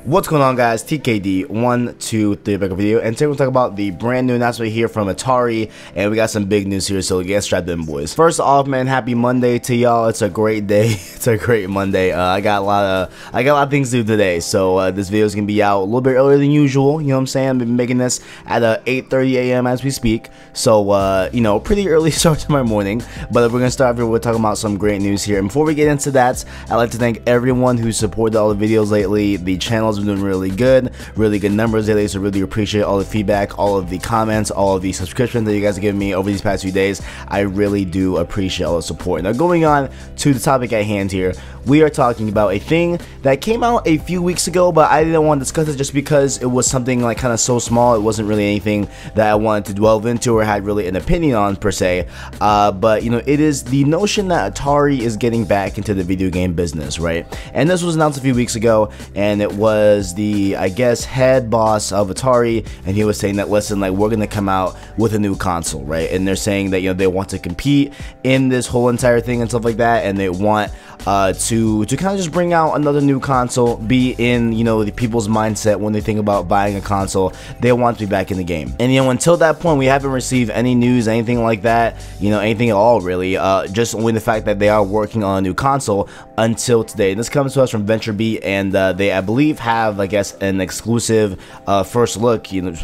What's going on, guys? TKD123 back video, and today we'll talk about the brand new announcement here from Atari, and we got some big news here, so get strapped in, boys. First off, man, happy Monday to y'all. It's a great day. It's a great Monday. I got a lot of things to do today, so this video is gonna be out a little bit earlier than usual. You know what I'm saying? I've been making this at 8:30 a.m. as we speak, so you know, pretty early start to my morning. But we're gonna start here. We're talking about some great news here, and before we get into that, I'd like to thank everyone who supported all the videos lately. The channel's been doing really good numbers lately, so really appreciate all the feedback, all of the comments, all of the subscriptions that you guys have given me over these past few days. I really do appreciate all the support. Now, going on to the topic at hand here, we are talking about a thing that came out a few weeks ago, but I didn't want to discuss it just because it was something like kind of so small. It wasn't really anything that I wanted to delve into or had really an opinion on per se, but you know, it is the notion that Atari is getting back into the video game business, right? And this was announced a few weeks ago, and it was the, I guess, head boss of Atari, and he was saying that, listen, like, we're gonna come out with a new console, right? And they're saying that, you know, they want to compete in this whole entire thing and stuff like that, and they want to kind of just bring out another new console, be in, you know, the people's mindset when they think about buying a console. They want to be back in the game. And you know, until that point, we haven't received any news, anything like that, you know, anything at all really, just only the fact that they are working on a new console until today. And this comes to us from VentureBeat, and they, I believe, have, I guess, an exclusive first look, you know,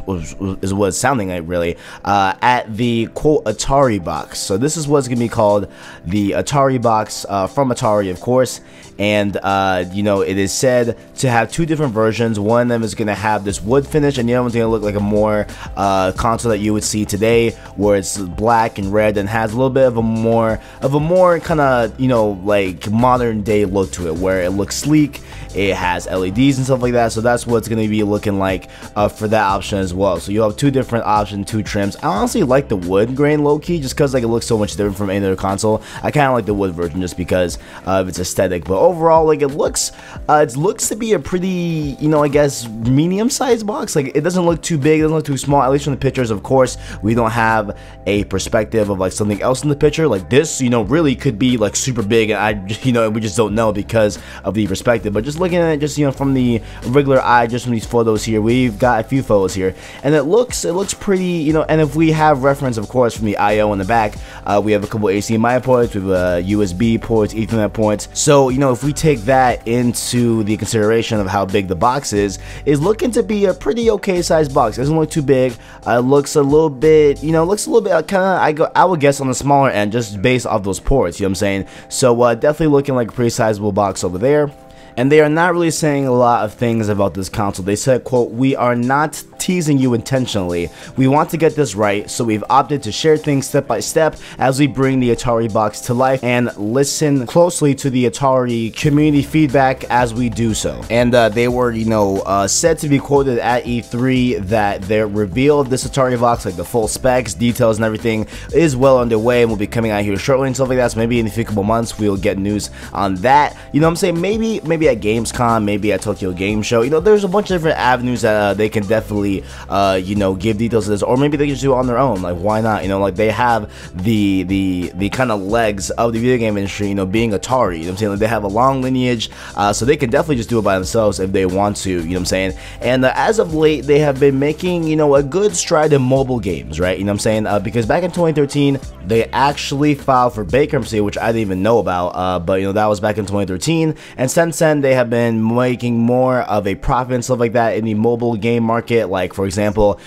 is what it's sounding like really, at the quote Ataribox. So this is what's gonna be called, the Ataribox, from Atari, of course. And you know, it is said to have two different versions. One of them is gonna have this wood finish, and the other one's gonna look like a more console that you would see today, where it's black and red and has a little bit of a more kind of, you know, like modern day look to it, where it looks sleek, it has LEDs and stuff like that. So that's what it's gonna be looking like for that option as well. So you'll have two different options, two trims. I honestly like the wood grain low-key, just because like it looks so much different from any other console. I kind of like the wood version just because of its aesthetic, but overall, like, it looks to be a pretty, you know, I guess, medium-sized box. Like, it doesn't look too big, it doesn't look too small, at least from the pictures. Of course, we don't have a perspective of like something else in the picture. Like this, you know, really could be like super big, and you know, we just don't know because of the perspective. But just looking at it, just, you know, from the regular eye, just from these photos here, we've got a few photos here, and it looks pretty, you know. And if we have reference, of course, from the I/O in the back, we have a couple HDMI ports, we have USB ports, Ethernet ports. So, you know, if we take that into the consideration of how big the box is looking to be a pretty okay sized box. It doesn't look too big. It looks a little bit, you know, kind of, I would guess, on the smaller end, just based off those ports, you know what I'm saying? So definitely looking like a pretty sizable box over there. And they are not really saying a lot of things about this console. They said, quote, "We are not teasing you intentionally. We want to get this right, so we've opted to share things step by step as we bring the Atari box to life and listen closely to the Atari community feedback as we do so." And they were, you know, said to be quoted at E3 that their reveal of this Atari box, like the full specs, details, and everything, is well underway and will be coming out here shortly and stuff like that. So maybe in a few couple months we'll get news on that. You know what I'm saying? Maybe at Gamescom, maybe at Tokyo Game Show. You know, there's a bunch of different avenues that they can definitely, you know, give details to this, or maybe they can just do it on their own. Like, why not? You know, like, they have the kind of legs of the video game industry, you know, being Atari. You know what I'm saying? Like, they have a long lineage, so they can definitely just do it by themselves if they want to. You know what I'm saying? And as of late, they have been making, you know, a good stride in mobile games, right? You know what I'm saying? Because back in 2013, they actually filed for bankruptcy, which I didn't even know about. But you know, that was back in 2013, and since then they have been making more of a profit and stuff like that in the mobile game market. Like, for example,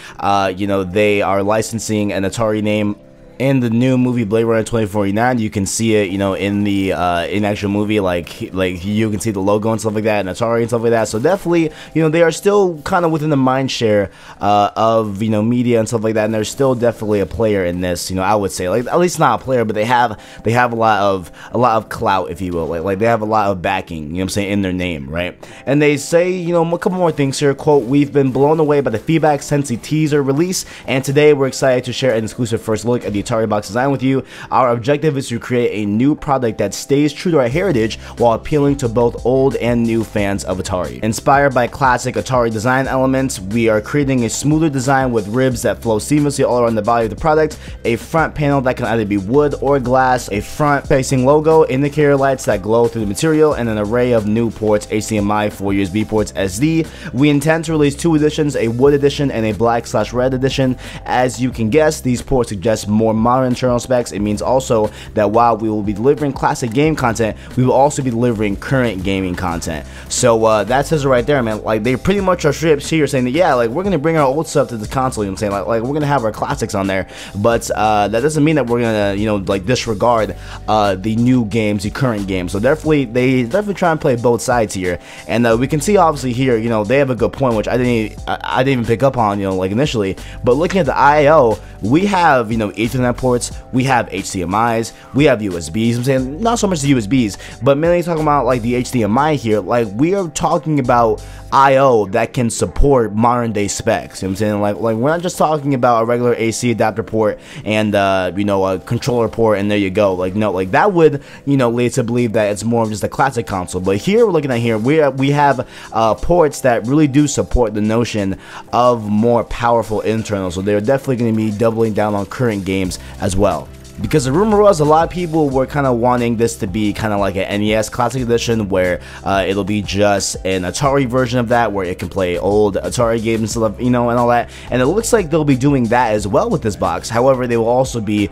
you know, they are licensing an Atari name in the new movie Blade Runner 2049. You can see it, you know, in the in actual movie, like you can see the logo and stuff like that, and Atari and stuff like that. So definitely, you know, they are still kind of within the mind share of, you know, media and stuff like that, and they're still definitely a player in this. You know, I would say, like, at least not a player, but they have a lot of clout, if you will. Like they have a lot of backing, you know what I'm saying, in their name, right? And they say, you know, a couple more things here. Quote, "We've been blown away by the feedback since the teaser release, and today we're excited to share an exclusive first look at the Ataribox Design with you. Our objective is to create a new product that stays true to our heritage while appealing to both old and new fans of Atari. Inspired by classic Atari design elements, we are creating a smoother design with ribs that flow seamlessly all around the body of the product, a front panel that can either be wood or glass, a front-facing logo, indicator lights that glow through the material, and an array of new ports, HDMI, 4 USB ports, SD. We intend to release 2 editions, a wood edition and a black/red edition. As you can guess, these ports suggest more modern internal specs. It means also that while we will be delivering classic game content, we will also be delivering current gaming content. So that says it right there, man. Like, they pretty much are straight up here saying that, yeah, like, we're gonna bring our old stuff to the console, you know what I'm saying? Like we're gonna have our classics on there, but that doesn't mean that we're gonna, you know, like, disregard the new games, the current games. So they definitely try and play both sides here, and we can see obviously here, you know, they have a good point, which I didn't even pick up on, you know, like initially. But looking at the I/O, we have, you know, Ethernet ports, we have HDMI's, we have USBs. I'm saying not so much the USBs, but mainly talking about like the HDMI here. Like, we are talking about I/O that can support modern day specs. You know what I'm saying? Like we're not just talking about a regular AC adapter port and you know, a controller port and there you go. Like, no, like that would, you know, lead to believe that it's more of just a classic console. But here we're looking at here, we have ports that really do support the notion of more powerful internals. So they're definitely going to be doubling down on current games as well. Because the rumor was a lot of people were kind of wanting this to be kind of like an NES Classic Edition, where it'll be just an Atari version of that, where it can play old Atari games and stuff, you know, and all that. And it looks like they'll be doing that as well with this box. However, they will also be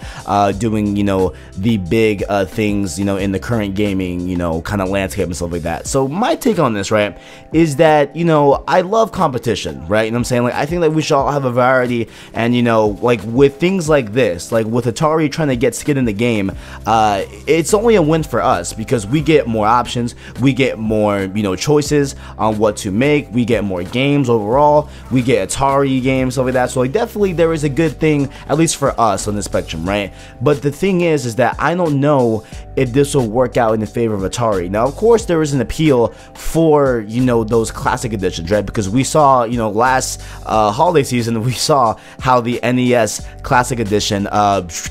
doing, you know, the big things, you know, in the current gaming, you know, kind of landscape and stuff like that. So my take on this, right, is that, you know, I love competition, right? You know what I'm saying? Like, I think that we should all have a variety, and, you know, like with things like this, like with Atari trying to get skin in the game, it's only a win for us because we get more options, we get more, you know, choices on what to make, we get more games overall, we get Atari games, stuff like that. So like, definitely there is a good thing, at least for us on the spectrum, right? But the thing is that I don't know if this will work out in the favor of Atari. Now, of course, there is an appeal for, you know, those classic editions, right? Because we saw, you know, last holiday season, we saw how the NES Classic Edition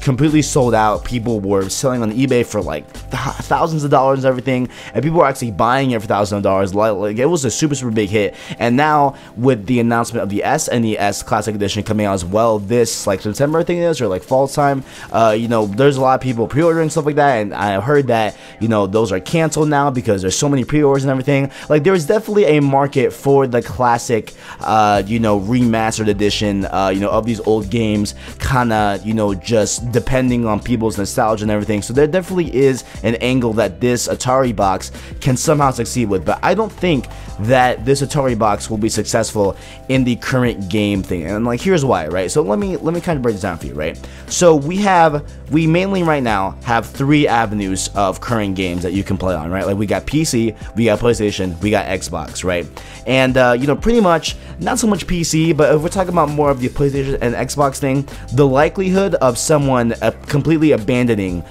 completely sold out. People were selling on eBay for like thousands of dollars and everything, and people were actually buying it for thousands of dollars. Like, it was a super big hit. And now with the announcement of the SNES Classic Edition coming out as well this like September, I think it is, or like fall time, you know, there's a lot of people pre-ordering stuff like that, and I heard that, you know, those are canceled now because there's so many pre-orders and everything. Like, there is definitely a market for the classic, you know, remastered edition, you know, of these old games, kind of, you know, just depending on people's nostalgia and everything. So there definitely is an angle that this Atari box can somehow succeed with, but I don't think that this Atari box will be successful in the current game thing. And like, here's why, right? So let me kind of break this down for you, right? So we mainly right now have 3 avenues of current games that you can play on, right? Like, we got PC, we got PlayStation, we got Xbox, right? And you know, pretty much not so much PC, but if we're talking about more of the PlayStation and Xbox thing, the likelihood of someone completely abandoning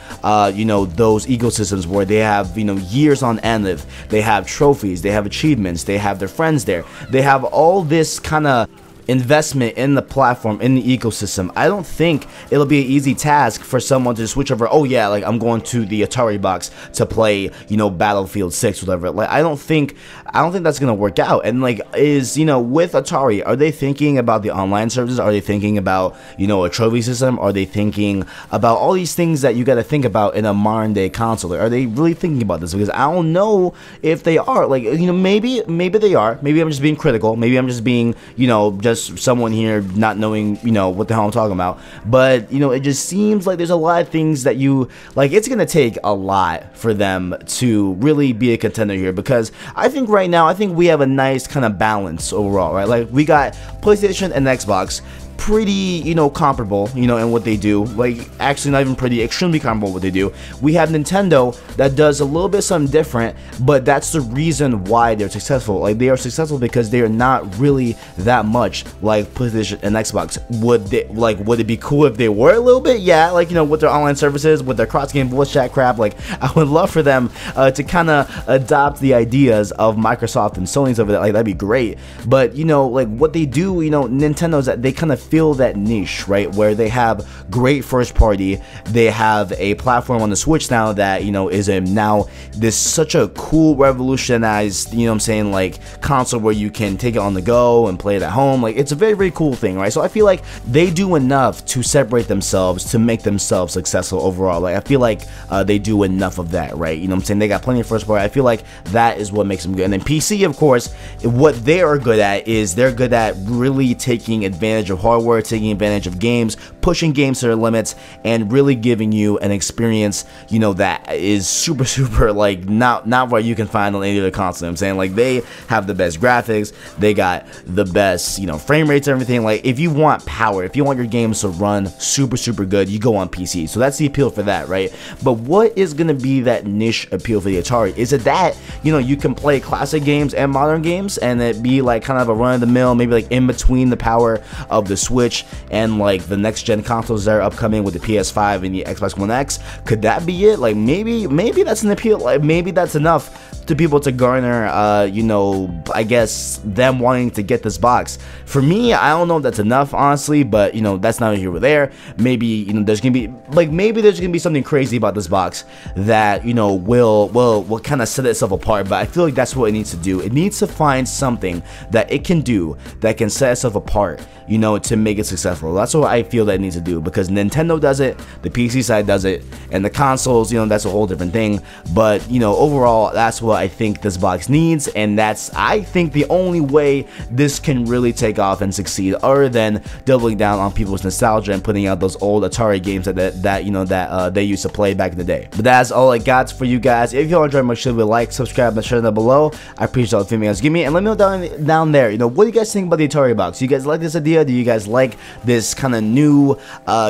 you know, those ecosystems where they have, you know, years on end, they have trophies, they have achievements, they have their friends there, they have all this kind of investment in the platform, in the ecosystem. I don't think it'll be an easy task for someone to switch over. Oh yeah, like, I'm going to the Atari box to play, you know, Battlefield 6, whatever. Like, I don't think that's gonna work out. And like, is, you know, with Atari, are they thinking about the online services? Are they thinking about, you know, a trophy system? Are they thinking about all these things that you got to think about in a modern day console? Are they really thinking about this? Because I don't know if they are. Like, you know, maybe they are. Maybe I'm just being critical. Maybe I'm just being, you know, just someone here not knowing, you know, what the hell I'm talking about. But, you know, it just seems like there's a lot of things that you, like, it's gonna take a lot for them to really be a contender here, because I think right now, I think we have a nice kind of balance overall, right? Like, we got PlayStation and Xbox pretty, you know, comparable, you know, in what they do. Like, actually not even pretty, extremely comparable in what they do. We have Nintendo that does a little bit something different, but that's the reason why they're successful. Like, they are successful because they are not really that much like PlayStation and Xbox. Would it be cool if they were a little bit? Yeah, like, you know, with their online services, with their cross-game voice chat crap, like, I would love for them to kind of adopt the ideas of Microsoft and Sony's over there. Like, that'd be great. But, you know, like, what they do, you know, Nintendo's that they kind of fill that niche, right, where they have great first party, they have a platform on the Switch now that, you know, is now this such a cool revolutionized, you know what I'm saying, like console where you can take it on the go and play it at home. Like, it's a very, very cool thing, right? So I feel like they do enough to separate themselves, to make themselves successful overall. Like, I feel like they do enough of that, right? You know what I'm saying? They got plenty of first party. I feel like that is what makes them good. And then PC, of course, what they are good at is they're good at really taking advantage of hardware, taking advantage of games, pushing games to their limits, and really giving you an experience, you know, that is super, super, like, not what you can find on any other console. You know what I'm saying? Like, they have the best graphics, they got the best, you know, frame rates and everything. Like, if you want power, if you want your games to run super, super good, you go on PC. So that's the appeal for that, right? But what is going to be that niche appeal for the Atari? Is it that, you know, you can play classic games and modern games and it be like kind of a run-of-the-mill, maybe like in between the power of the Switch and like the next gen consoles that are upcoming with the PS5 and the Xbox One X? Could that be it? Like, maybe that's an appeal. Like, maybe that's enough to people to garner, you know, I guess them wanting to get this box. For me, I don't know if that's enough, honestly, but, you know, that's not here or there. Maybe, you know, there's gonna be, like, maybe there's gonna be something crazy about this box that, you know, will kind of set itself apart. But I feel like that's what it needs to do. It needs to find something that it can do that can set itself apart, you know, to make it successful. That's what I feel that it needs to do, because Nintendo does it, the PC side does it, and the consoles, you know, that's a whole different thing. But, you know, overall, that's what I think this box needs, and that's, I think, the only way this can really take off and succeed, other than doubling down on people's nostalgia and putting out those old Atari games that you know, that they used to play back in the day. But that's all I got for you guys. If you enjoyed my show, like, subscribe, and share down below. I appreciate all the feedback you guys give me, and let me know down there, you know, what do you guys think about the Atari box? Do you guys like this idea? Do you guys like this kind of new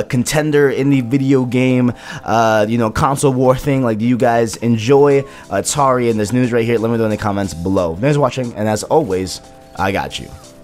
contender in the video game, you know, console war thing? Like, do you guys enjoy Atari and this news right here? Let me know in the comments below. Thanks for watching, and as always, I got you.